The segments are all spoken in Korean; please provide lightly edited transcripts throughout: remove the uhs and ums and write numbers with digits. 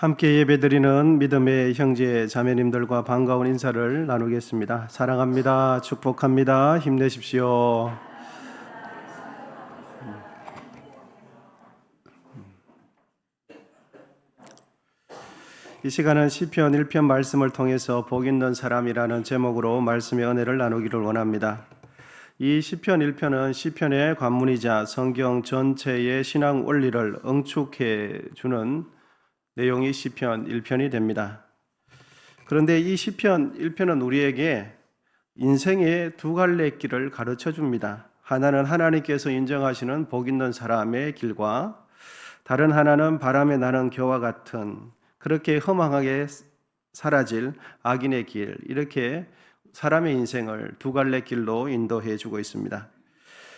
함께 예배드리는 믿음의 형제 자매님들과 반가운 인사를 나누겠습니다. 사랑합니다. 축복합니다. 힘내십시오. 이 시간은 시편 1편 말씀을 통해서 복 있는 사람이라는 제목으로 말씀의 은혜를 나누기를 원합니다. 이 시편 1편은 시편의 관문이자 성경 전체의 신앙 원리를 응축해 주는 내용이 시편 1편이 됩니다. 그런데 이 시편 1편은 우리에게 인생의 두 갈래 길을 가르쳐 줍니다. 하나는 하나님께서 인정하시는 복 있는 사람의 길과 다른 하나는 바람에 나는 겨와 같은 그렇게 허망하게 사라질 악인의 길, 이렇게 사람의 인생을 두 갈래 길로 인도해 주고 있습니다.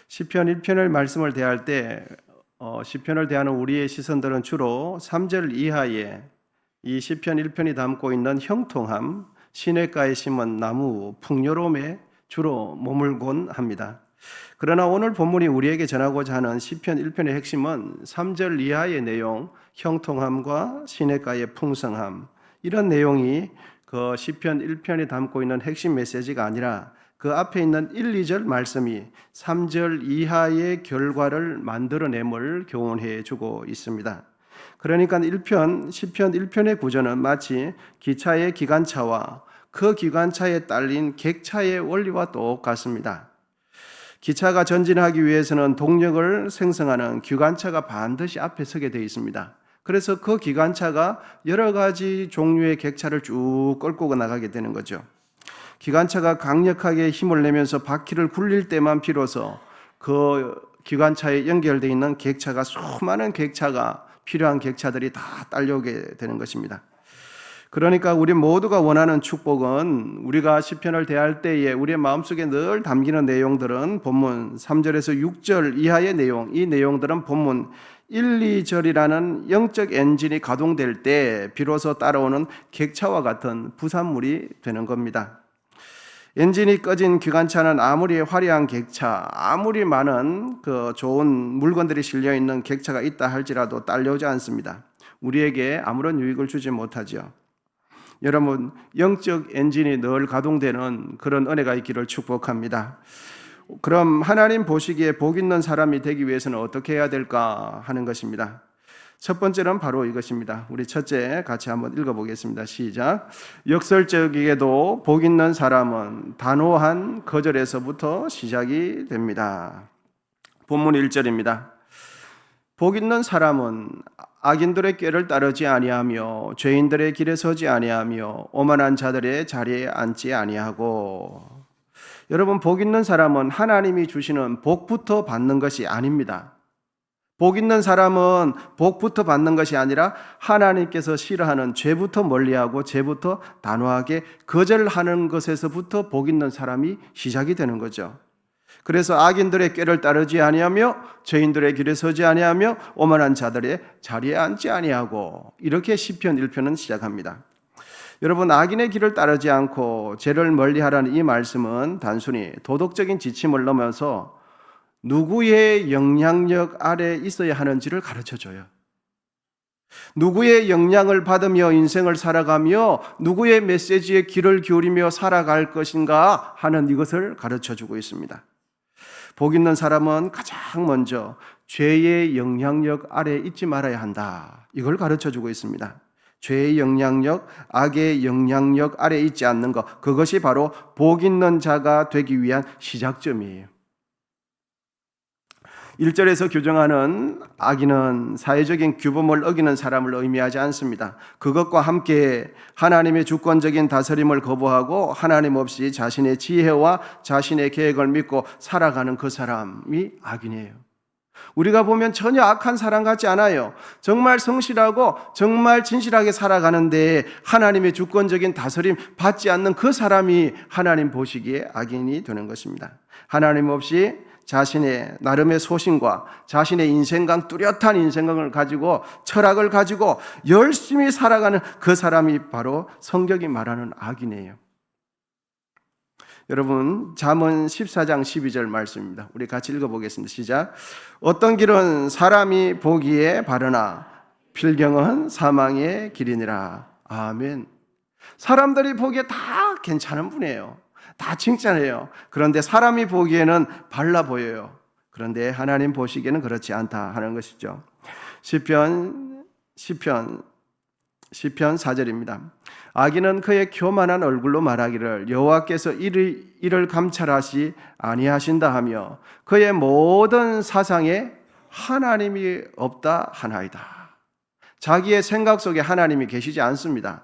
시편 1편을 말씀을 대할 때 시편을 대하는 우리의 시선들은 주로 3절 이하에 이 시편 1편이 담고 있는 형통함, 시냇가에 심은 나무, 풍요로움에 주로 머물곤 합니다. 그러나 오늘 본문이 우리에게 전하고자 하는 시편 1편의 핵심은 3절 이하의 내용, 형통함과 시냇가의 풍성함, 이런 내용이 그 시편 1편이 담고 있는 핵심 메시지가 아니라 그 앞에 있는 1, 2절 말씀이 3절 이하의 결과를 만들어냄을 교훈해 주고 있습니다. 그러니까 1편, 시편 1편의 구조는 마치 기차의 기관차와 그 기관차에 딸린 객차의 원리와 똑같습니다. 기차가 전진하기 위해서는 동력을 생성하는 기관차가 반드시 앞에 서게 되어 있습니다. 그래서 그 기관차가 여러 가지 종류의 객차를 쭉 끌고 나가게 되는 거죠. 기관차가 강력하게 힘을 내면서 바퀴를 굴릴 때만 비로소 그 기관차에 연결되어 있는 객차가 수많은 객차가 필요한 객차들이 다 딸려오게 되는 것입니다. 그러니까 우리 모두가 원하는 축복은 우리가 시편을 대할 때에 우리의 마음속에 늘 담기는 내용들은 본문 3절에서 6절 이하의 내용, 이 내용들은 본문 1, 2절이라는 영적 엔진이 가동될 때 비로소 따라오는 객차와 같은 부산물이 되는 겁니다. 엔진이 꺼진 기관차는 아무리 화려한 객차, 아무리 많은 그 좋은 물건들이 실려 있는 객차가 있다 할지라도 딸려오지 않습니다. 우리에게 아무런 유익을 주지 못하죠. 여러분, 영적 엔진이 늘 가동되는 그런 은혜가 있기를 축복합니다. 그럼 하나님 보시기에 복 있는 사람이 되기 위해서는 어떻게 해야 될까 하는 것입니다. 첫 번째는 바로 이것입니다. 우리 첫째 같이 한번 읽어보겠습니다. 시작. 역설적이게도 복 있는 사람은 단호한 거절에서부터 시작이 됩니다. 본문 1절입니다. 복 있는 사람은 악인들의 꾀를 따르지 아니하며 죄인들의 길에 서지 아니하며 오만한 자들의 자리에 앉지 아니하고. 여러분, 복 있는 사람은 하나님이 주시는 복부터 받는 것이 아닙니다. 복 있는 사람은 복부터 받는 것이 아니라 하나님께서 싫어하는 죄부터 멀리하고 죄부터 단호하게 거절하는 것에서부터 복 있는 사람이 시작이 되는 거죠. 그래서 악인들의 꾀를 따르지 아니하며 죄인들의 길에 서지 아니하며 오만한 자들의 자리에 앉지 아니하고, 이렇게 시편 1편은 시작합니다. 여러분, 악인의 길을 따르지 않고 죄를 멀리하라는 이 말씀은 단순히 도덕적인 지침을 넘어서 누구의 영향력 아래 있어야 하는지를 가르쳐줘요. 누구의 영향을 받으며 인생을 살아가며 누구의 메시지에 귀를 기울이며 살아갈 것인가 하는 이것을 가르쳐주고 있습니다. 복 있는 사람은 가장 먼저 죄의 영향력 아래 있지 말아야 한다, 이걸 가르쳐주고 있습니다. 죄의 영향력, 악의 영향력 아래 있지 않는 것, 그것이 바로 복 있는 자가 되기 위한 시작점이에요. 1절에서 규정하는 악인은 사회적인 규범을 어기는 사람을 의미하지 않습니다. 그것과 함께 하나님의 주권적인 다스림을 거부하고 하나님 없이 자신의 지혜와 자신의 계획을 믿고 살아가는 그 사람이 악인이에요. 우리가 보면 전혀 악한 사람 같지 않아요. 정말 성실하고 정말 진실하게 살아가는데 하나님의 주권적인 다스림 받지 않는 그 사람이 하나님 보시기에 악인이 되는 것입니다. 하나님 없이 자신의 나름의 소신과 자신의 인생관, 뚜렷한 인생관을 가지고 철학을 가지고 열심히 살아가는 그 사람이 바로 성경이 말하는 악인이에요. 여러분, 잠언 14장 12절 말씀입니다. 우리 같이 읽어보겠습니다. 시작. 어떤 길은 사람이 보기에 바르나 필경은 사망의 길이니라. 아멘. 사람들이 보기에 다 괜찮은 분이에요. 다 칭찬해요. 그런데 사람이 보기에는 발라 보여요. 그런데 하나님 보시기에는 그렇지 않다 하는 것이죠. 시편 4절입니다. 악인은 그의 교만한 얼굴로 말하기를 여호와께서 이를 감찰하시 아니하신다 하며 그의 모든 사상에 하나님이 없다 하나이다. 자기의 생각 속에 하나님이 계시지 않습니다.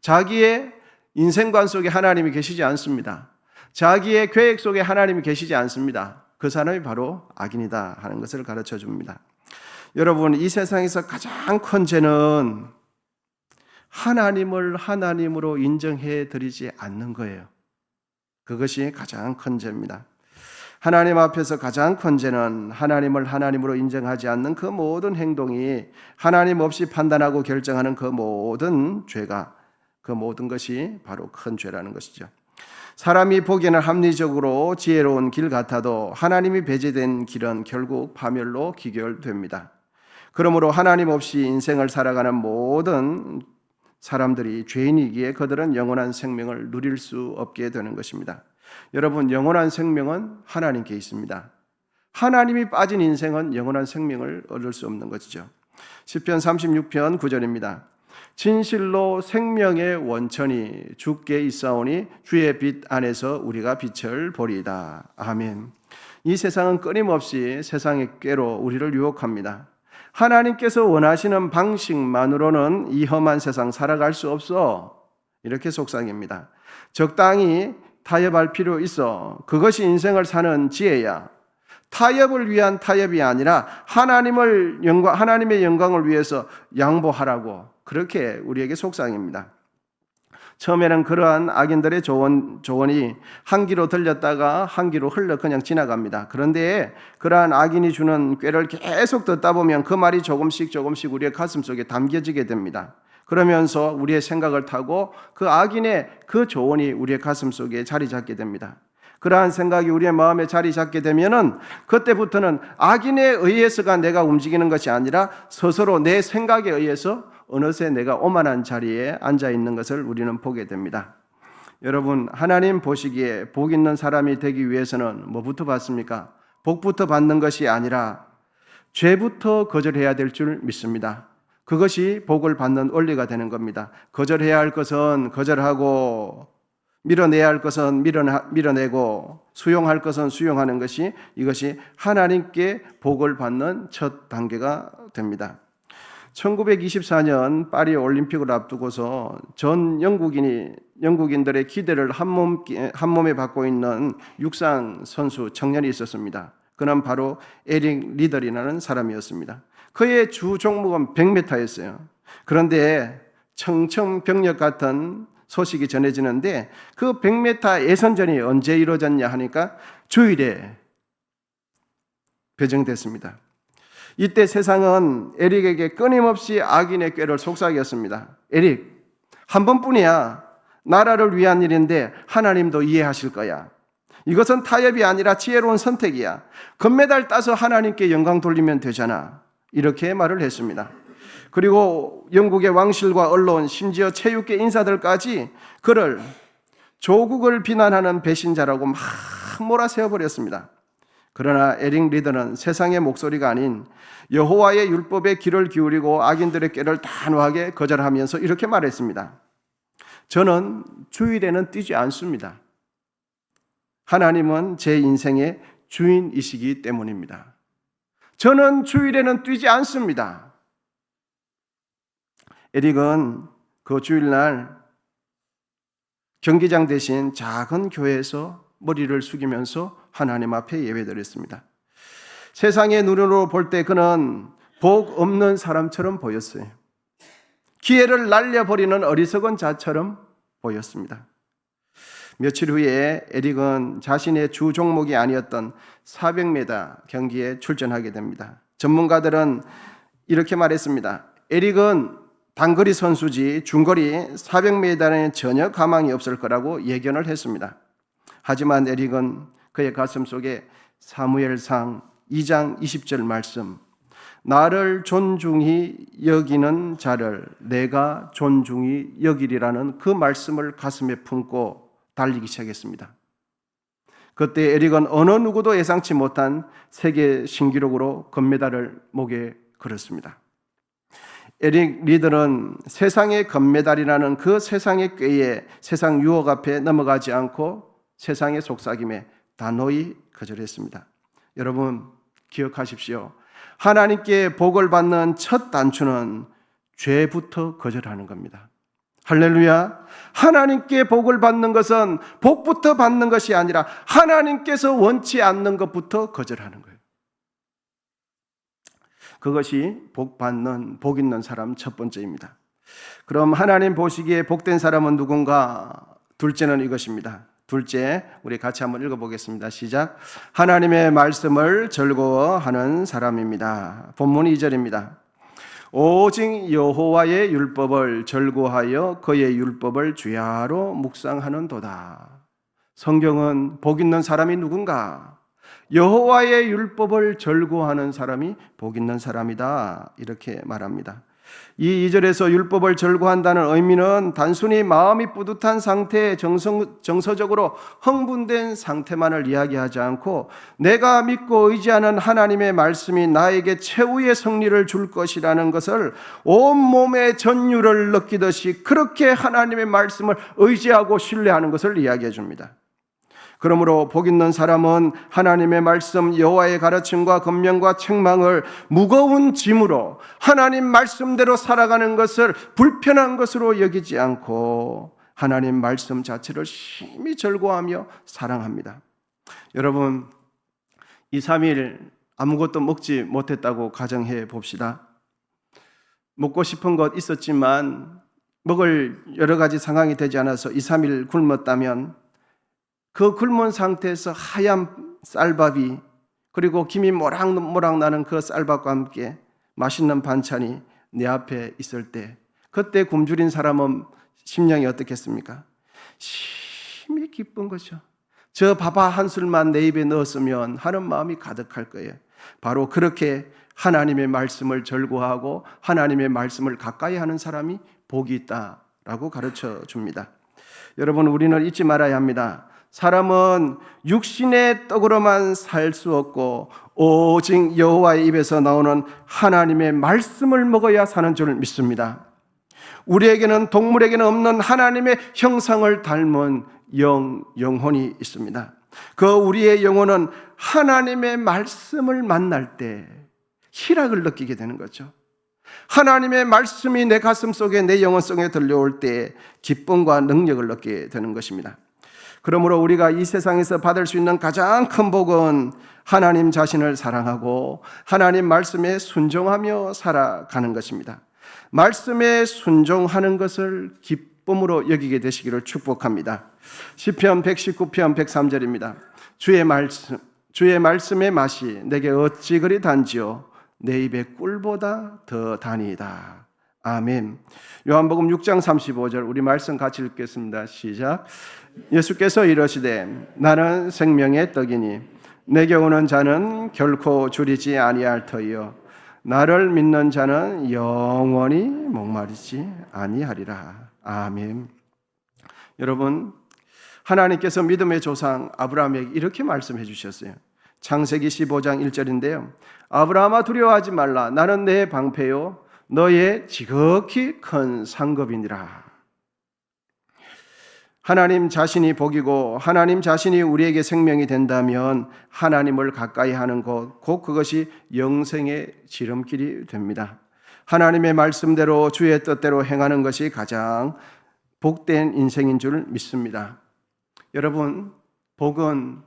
자기의 인생관 속에 하나님이 계시지 않습니다. 자기의 계획 속에 하나님이 계시지 않습니다. 그 사람이 바로 악인이다 하는 것을 가르쳐 줍니다. 여러분, 이 세상에서 가장 큰 죄는 하나님을 하나님으로 인정해 드리지 않는 거예요. 그것이 가장 큰 죄입니다. 하나님 앞에서 가장 큰 죄는 하나님을 하나님으로 인정하지 않는 그 모든 행동이 하나님 없이 판단하고 결정하는 그 모든 죄가, 그 모든 것이 바로 큰 죄라는 것이죠. 사람이 보기에는 합리적으로 지혜로운 길 같아도 하나님이 배제된 길은 결국 파멸로 귀결됩니다. 그러므로 하나님 없이 인생을 살아가는 모든 사람들이 죄인이기에 그들은 영원한 생명을 누릴 수 없게 되는 것입니다. 여러분, 영원한 생명은 하나님께 있습니다. 하나님이 빠진 인생은 영원한 생명을 얻을 수 없는 것이죠. 시편 36편 9절입니다. 진실로 생명의 원천이 주께 있사오니 주의 빛 안에서 우리가 빛을 보리이다. 아멘. 이 세상은 끊임없이 세상의 꾀로 우리를 유혹합니다. 하나님께서 원하시는 방식만으로는 이 험한 세상 살아갈 수 없어. 이렇게 속삭입니다. 적당히 타협할 필요 있어. 그것이 인생을 사는 지혜야. 타협을 위한 타협이 아니라 하나님의 영광을 위해서 양보하라고 그렇게 우리에게 속삭입니다. 처음에는 그러한 악인들의 조언이 한 귀로 들렸다가 한 귀로 흘러 그냥 지나갑니다. 그런데 그러한 악인이 주는 꾀를 계속 듣다 보면 그 말이 조금씩 우리의 가슴 속에 담겨지게 됩니다. 그러면서 우리의 생각을 타고 그 악인의 그 조언이 우리의 가슴 속에 자리 잡게 됩니다. 그러한 생각이 우리의 마음에 자리 잡게 되면은 그때부터는 악인에 의해서가 내가 움직이는 것이 아니라 스스로 내 생각에 의해서 어느새 내가 오만한 자리에 앉아 있는 것을 우리는 보게 됩니다. 여러분, 하나님 보시기에 복 있는 사람이 되기 위해서는 뭐부터 받습니까? 복부터 받는 것이 아니라 죄부터 거절해야 될 줄 믿습니다. 그것이 복을 받는 원리가 되는 겁니다. 거절해야 할 것은 거절하고 밀어내야 할 것은 밀어내고 수용할 것은 수용하는 것이 이것이 하나님께 복을 받는 첫 단계가 됩니다. 1924년 파리 올림픽을 앞두고서 전 영국인들의 기대를 한 몸에 받고 있는 육상 선수 청년이 있었습니다. 그는 바로 에릭 리들이라는 사람이었습니다. 그의 주 종목은 100m였어요. 그런데 청천벽력 같은 소식이 전해지는데 그 100m 예선전이 언제 이루어졌냐 하니까 주일에 배정됐습니다. 이때 세상은 에릭에게 끊임없이 악인의 꾀를 속삭였습니다. 에릭, 한 번뿐이야. 나라를 위한 일인데 하나님도 이해하실 거야. 이것은 타협이 아니라 지혜로운 선택이야. 금메달 따서 하나님께 영광 돌리면 되잖아. 이렇게 말을 했습니다. 그리고 영국의 왕실과 언론, 심지어 체육계 인사들까지 그를 조국을 비난하는 배신자라고 막 몰아세워버렸습니다. 그러나 에릭 리더는 세상의 목소리가 아닌 여호와의 율법에 귀를 기울이고 악인들의 꾀를 단호하게 거절하면서 이렇게 말했습니다. 저는 주일에는 뛰지 않습니다. 하나님은 제 인생의 주인이시기 때문입니다. 저는 주일에는 뛰지 않습니다. 에릭은 그 주일날 경기장 대신 작은 교회에서 머리를 숙이면서 하나님 앞에 예배드렸습니다. 세상의 눈으로 볼 때 그는 복 없는 사람처럼 보였어요. 기회를 날려버리는 어리석은 자처럼 보였습니다. 며칠 후에 에릭은 자신의 주 종목이 아니었던 400m 경기에 출전하게 됩니다. 전문가들은 이렇게 말했습니다. 에릭은 단거리 선수지 중거리 400m에는 전혀 가망이 없을 거라고 예견을 했습니다. 하지만 에릭은 그의 가슴 속에 사무엘상 2장 20절 말씀, 나를 존중히 여기는 자를 내가 존중히 여기리라는 그 말씀을 가슴에 품고 달리기 시작했습니다. 그때 에릭은 어느 누구도 예상치 못한 세계 신기록으로 금메달을 목에 걸었습니다. 에릭 리들은 세상의 금메달이라는 그 세상의 꾀에 세상 유혹 앞에 넘어가지 않고 세상의 속삭임에 단호히 거절했습니다. 여러분 기억하십시오. 하나님께 복을 받는 첫 단추는 죄부터 거절하는 겁니다. 할렐루야. 하나님께 복을 받는 것은 복부터 받는 것이 아니라 하나님께서 원치 않는 것부터 거절하는 거예요. 그것이 복 있는 사람 첫 번째입니다. 그럼 하나님 보시기에 복된 사람은 누군가? 둘째는 이것입니다. 둘째, 우리 같이 한번 읽어보겠습니다. 시작. 하나님의 말씀을 즐거워하는 사람입니다. 본문 2절입니다. 오직 여호와의 율법을 즐거워하여 그의 율법을 주야로 묵상하는도다. 성경은 복 있는 사람이 누군가? 여호와의 율법을 즐거워하는 사람이 복 있는 사람이다. 이렇게 말합니다. 이 2절에서 율법을 즐거워한다는 의미는 단순히 마음이 뿌듯한 상태, 정서적으로 흥분된 상태만을 이야기하지 않고 내가 믿고 의지하는 하나님의 말씀이 나에게 최후의 승리를 줄 것이라는 것을 온몸의 전율을 느끼듯이 그렇게 하나님의 말씀을 의지하고 신뢰하는 것을 이야기해 줍니다. 그러므로 복 있는 사람은 하나님의 말씀, 여호와의 가르침과 권면과 책망을 무거운 짐으로 하나님 말씀대로 살아가는 것을 불편한 것으로 여기지 않고 하나님 말씀 자체를 심히 즐거워하며 사랑합니다. 여러분, 2, 3일 아무것도 먹지 못했다고 가정해 봅시다. 먹고 싶은 것 있었지만 먹을 여러 가지 상황이 되지 않아서 2, 3일 굶었다면 그 굶은 상태에서 하얀 쌀밥이 그리고 김이 모락모락 나는 그 쌀밥과 함께 맛있는 반찬이 내 앞에 있을 때 그때 굶주린 사람은 심령이 어떻겠습니까? 심히 기쁜 거죠. 저 밥 한 술만 내 입에 넣었으면 하는 마음이 가득할 거예요. 바로 그렇게 하나님의 말씀을 즐거워하고 하나님의 말씀을 가까이 하는 사람이 복이 있다라고 가르쳐 줍니다. 여러분, 우리는 잊지 말아야 합니다. 사람은 육신의 떡으로만 살 수 없고 오직 여호와의 입에서 나오는 하나님의 말씀을 먹어야 사는 줄 믿습니다. 우리에게는 동물에게는 없는 하나님의 형상을 닮은 영혼이 있습니다. 그 우리의 영혼은 하나님의 말씀을 만날 때 희락을 느끼게 되는 거죠. 하나님의 말씀이 내 가슴 속에 내 영혼 속에 들려올 때 기쁨과 능력을 느끼게 되는 것입니다. 그러므로 우리가 이 세상에서 받을 수 있는 가장 큰 복은 하나님 자신을 사랑하고 하나님 말씀에 순종하며 살아가는 것입니다. 말씀에 순종하는 것을 기쁨으로 여기게 되시기를 축복합니다. 시편 119편 103절입니다. 주의 말씀의 맛이 내게 어찌 그리 단지요 내 입에 꿀보다 더 다니이다. 아멘. 요한복음 6장 35절 우리 말씀 같이 읽겠습니다. 시작. 예수께서 이르시되 나는 생명의 떡이니 내게 오는 자는 결코 줄이지 아니할 터이요 나를 믿는 자는 영원히 목마르지 아니하리라. 아멘. 여러분, 하나님께서 믿음의 조상 아브라함에게 이렇게 말씀해 주셨어요. 창세기 15장 1절인데요. 아브라함아 두려워하지 말라. 나는 내 방패요 너의 지극히 큰 상급이니라. 하나님 자신이 복이고 하나님 자신이 우리에게 생명이 된다면 하나님을 가까이 하는 것, 곧 그것이 영생의 지름길이 됩니다. 하나님의 말씀대로 주의 뜻대로 행하는 것이 가장 복된 인생인 줄 믿습니다. 여러분, 복은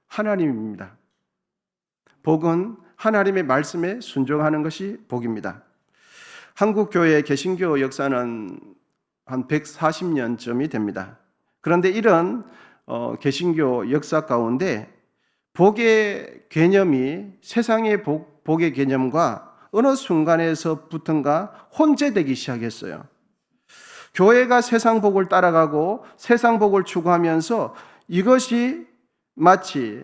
하나님입니다. 복은 하나님의 말씀에 순종하는 것이 복입니다. 한국 교회의 개신교 역사는 한 140년쯤이 됩니다. 그런데 이런 개신교 역사 가운데 복의 개념이 세상의 복의 개념과 어느 순간에서부턴가 혼재되기 시작했어요. 교회가 세상 복을 따라가고 세상 복을 추구하면서 이것이 마치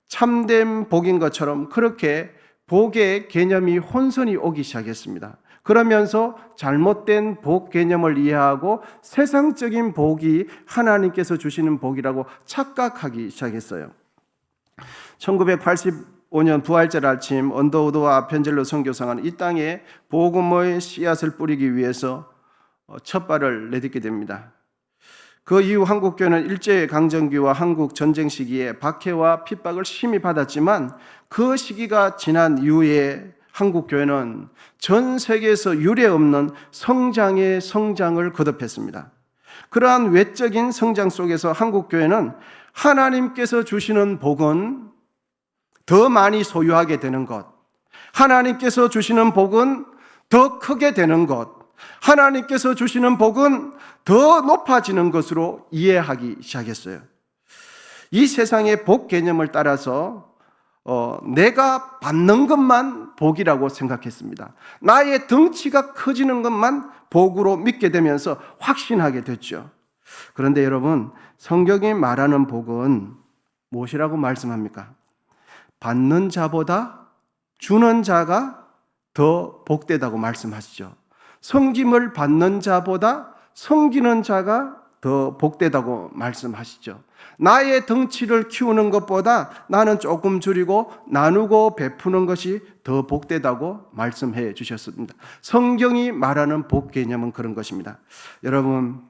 참된 복인 것처럼 그렇게 복의 개념이 혼선이 오기 시작했습니다. 그러면서 잘못된 복 개념을 이해하고 세상적인 복이 하나님께서 주시는 복이라고 착각하기 시작했어요. 1985년 부활절 아침 언더우드와 펜젤로 선교사는 이 땅에 복음의 씨앗을 뿌리기 위해서 첫 발을 내딛게 됩니다. 그 이후 한국교회는 일제강점기와 한국 전쟁 시기에 박해와 핍박을 심히 받았지만 그 시기가 지난 이후에 한국교회는 전 세계에서 유례 없는 성장의 성장을 거듭했습니다. 그러한 외적인 성장 속에서 한국교회는 하나님께서 주시는 복은 더 많이 소유하게 되는 것, 하나님께서 주시는 복은 더 크게 되는 것, 하나님께서 주시는 복은 더 높아지는 것으로 이해하기 시작했어요. 이 세상의 복 개념을 따라서 내가 받는 것만 복이라고 생각했습니다. 나의 덩치가 커지는 것만 복으로 믿게 되면서 확신하게 됐죠. 그런데 여러분, 성경이 말하는 복은 무엇이라고 말씀합니까? 받는 자보다 주는 자가 더 복되다고 말씀하시죠. 섬김을 받는 자보다 섬기는 자가 더 복되다고 말씀하시죠. 나의 덩치를 키우는 것보다 나는 조금 줄이고 나누고 베푸는 것이 더 복되다고 말씀해 주셨습니다. 성경이 말하는 복 개념은 그런 것입니다. 여러분,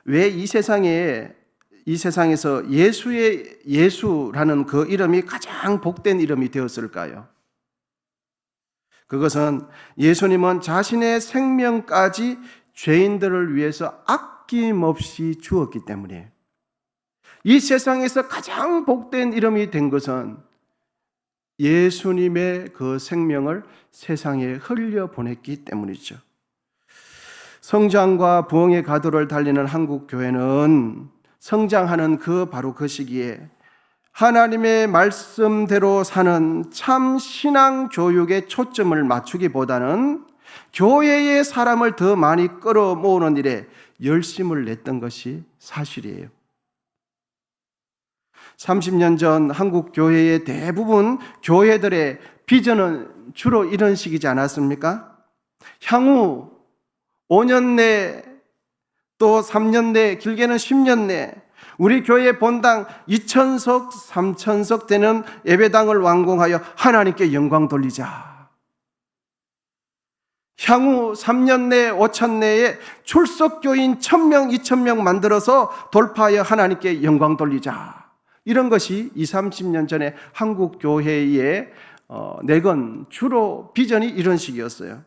왜 이 세상에서 예수라는 그 이름이 가장 복된 이름이 되었을까요? 그것은 예수님은 자신의 생명까지 죄인들을 위해서 아낌없이 주었기 때문이에요. 이 세상에서 가장 복된 이름이 된 것은 예수님의 그 생명을 세상에 흘려보냈기 때문이죠. 성장과 부흥의 가도를 달리는 한국 교회는 성장하는 바로 그 시기에 하나님의 말씀대로 사는 참 신앙 교육에 초점을 맞추기보다는 교회의 사람을 더 많이 끌어모으는 일에 열심을 냈던 것이 사실이에요. 30년 전 한국 교회의 대부분 교회들의 비전은 주로 이런 식이지 않았습니까? 향후 5년 내, 또 3년 내, 길게는 10년 내 우리 교회 본당 2,000석, 3,000석 되는 예배당을 완공하여 하나님께 영광 돌리자. 향후 3년 내, 5천 내에 출석교인 1,000명, 2,000명 만들어서 돌파하여 하나님께 영광 돌리자. 이런 것이 20, 30년 전에 한국 교회의 내건 주로 비전이 이런 식이었어요.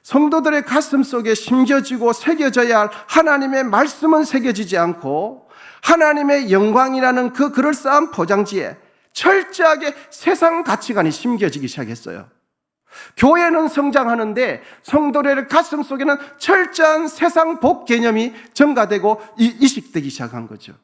성도들의 가슴 속에 심겨지고 새겨져야 할 하나님의 말씀은 새겨지지 않고 하나님의 영광이라는 그 그럴싸한 포장지에 철저하게 세상 가치관이 심겨지기 시작했어요. 교회는 성장하는데 성도들의 가슴 속에는 철저한 세상 복 개념이 전가되고 이식되기 시작한 거죠.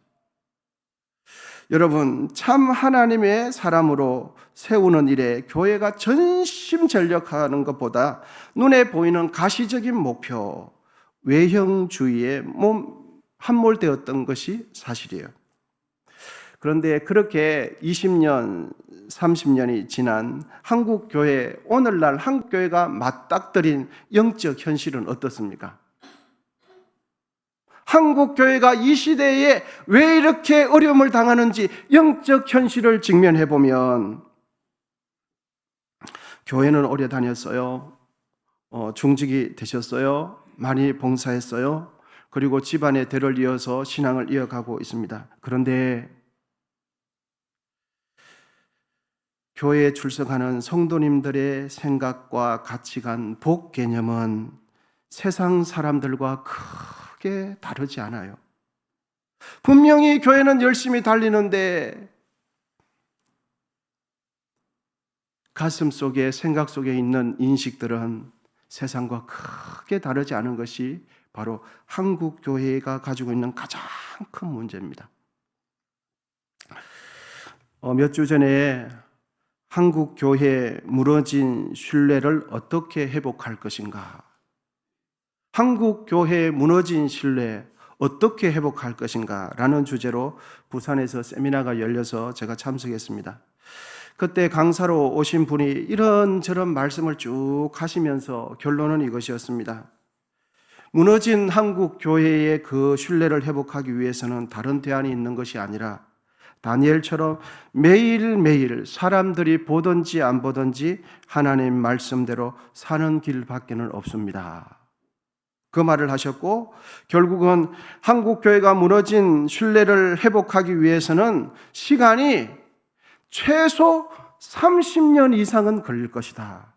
여러분, 참 하나님의 사람으로 세우는 일에 교회가 전심전력하는 것보다 눈에 보이는 가시적인 목표, 외형주의에 함몰되었던 것이 사실이에요. 그런데 그렇게 20년, 30년이 지난 한국교회, 오늘날 한국교회가 맞닥뜨린 영적 현실은 어떻습니까? 한국교회가 이 시대에 왜 이렇게 어려움을 당하는지 영적 현실을 직면해 보면 교회는 오래 다녔어요. 중직이 되셨어요. 많이 봉사했어요. 그리고 집안의 대를 이어서 신앙을 이어가고 있습니다. 그런데 교회에 출석하는 성도님들의 생각과 가치관, 복 개념은 세상 사람들과 크게 다르지 않아요. 분명히 교회는 열심히 달리는데 가슴 속에, 생각 속에 있는 인식들은 세상과 크게 다르지 않은 것이 바로 한국 교회가 가지고 있는 가장 큰 문제입니다. 몇 주 전에 한국 교회의 무너진 신뢰를 어떻게 회복할 것인가? 한국 교회의 무너진 신뢰 어떻게 회복할 것인가? 라는 주제로 부산에서 세미나가 열려서 제가 참석했습니다. 그때 강사로 오신 분이 이런저런 말씀을 쭉 하시면서 결론은 이것이었습니다. 무너진 한국 교회의 그 신뢰를 회복하기 위해서는 다른 대안이 있는 것이 아니라 다니엘처럼 매일매일 사람들이 보든지 안 보든지 하나님 말씀대로 사는 길밖에는 없습니다. 그 말을 하셨고, 결국은 한국 교회가 무너진 신뢰를 회복하기 위해서는 시간이 최소 30년 이상은 걸릴 것이다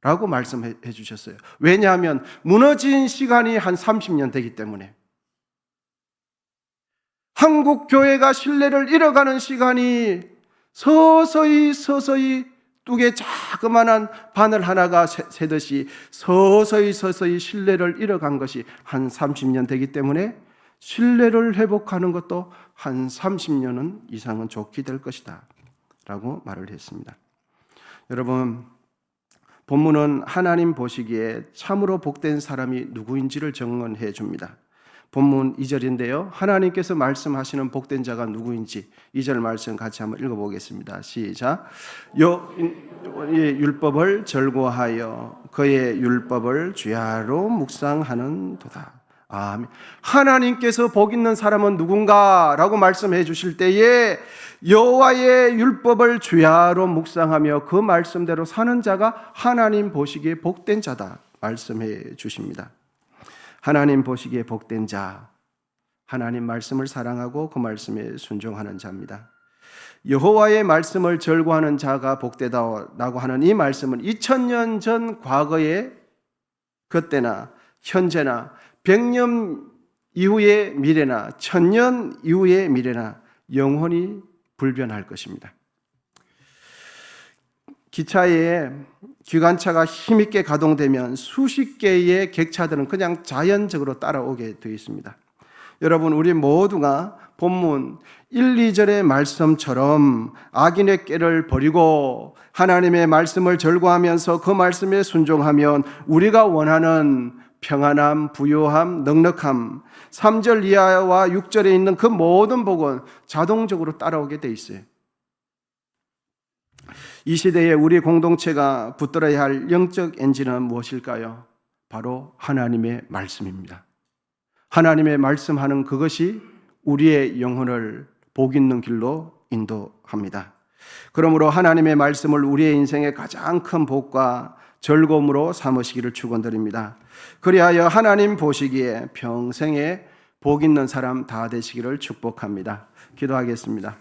라고 말씀해 주셨어요. 왜냐하면 무너진 시간이 한 30년 되기 때문에. 한국 교회가 신뢰를 잃어가는 시간이 서서히 뚝에 자그마한 바늘 하나가 새듯이 서서히 신뢰를 잃어간 것이 한 30년 되기 때문에 신뢰를 회복하는 것도 한 30년은 이상은 좋게 될 것이다 라고 말을 했습니다. 여러분, 본문은 하나님 보시기에 참으로 복된 사람이 누구인지를 증언해 줍니다. 본문 2절인데요. 하나님께서 말씀하시는 복된 자가 누구인지 2절 말씀 같이 한번 읽어보겠습니다. 시작. 율법을 절거하여 그의 율법을 주야로 묵상하는 도다. 아멘. 하나님께서 복 있는 사람은 누군가? 라고 말씀해 주실 때에 여호와의 율법을 주야로 묵상하며 그 말씀대로 사는 자가 하나님 보시기에 복된 자다 말씀해 주십니다. 하나님 보시기에 복된 자, 하나님 말씀을 사랑하고 그 말씀에 순종하는 자입니다. 여호와의 말씀을 절거하는 자가 복되다라고 하는 이 말씀은 2000년 전 과거의 그때나 현재나 100년 이후의 미래나 1000년 이후의 미래나 영원히 불변할 것입니다. 기차에 기관차가 힘있게 가동되면 수십 개의 객차들은 그냥 자연적으로 따라오게 되어 있습니다. 여러분, 우리 모두가 본문 1, 2절의 말씀처럼 악인의 꾀를 버리고 하나님의 말씀을 절거하면서 그 말씀에 순종하면 우리가 원하는 평안함, 부요함, 넉넉함, 3절 이하와 6절에 있는 그 모든 복은 자동적으로 따라오게 돼 있어요. 이 시대에 우리 공동체가 붙들어야 할 영적 엔진은 무엇일까요? 바로 하나님의 말씀입니다. 하나님의 말씀하는 그것이 우리의 영혼을 복 있는 길로 인도합니다. 그러므로 하나님의 말씀을 우리의 인생의 가장 큰 복과 즐거움으로 삼으시기를 축원드립니다. 그리하여 하나님 보시기에 평생에 복 있는 사람 다 되시기를 축복합니다. 기도하겠습니다.